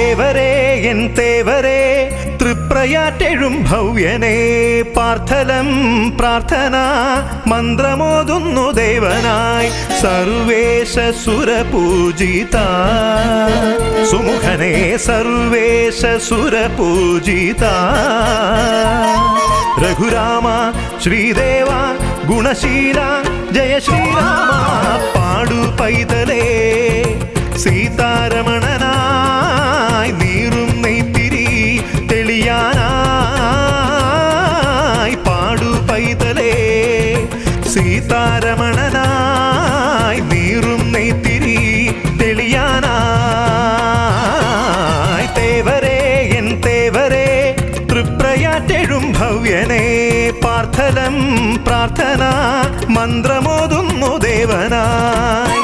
തേവരേ N തേവരേ തൃപ്രയാറ്റെഴും ഭവ്യനേ പാർത്ഥലം പ്രാർത്ഥന മന്ത്രമോതുന്നു ദേവനായി സർവേശ സുരപൂജിത സുമുഖനേ സർവേശ സുരപൂജിത രഘുരാമ ശ്രീദേവ ഗുണശീല ജയ ശ്രീരാമ പാടു പൈതലേ സീതാരമണനായി നീറും നെയ്ത്തിരി തെളിയാനായി പാടു പൈതലേ സീതാരമണനായി നീറും നെയ്ത്തിരി തെളിയാനായി തേവരേ എൻ തേവരേ തൃപ്രയാറ്റെഴും ഭവ്യനേ പാർത്ഥലം പ്രാർത്ഥന മന്ത്രമോതുന്നു ദേവനായി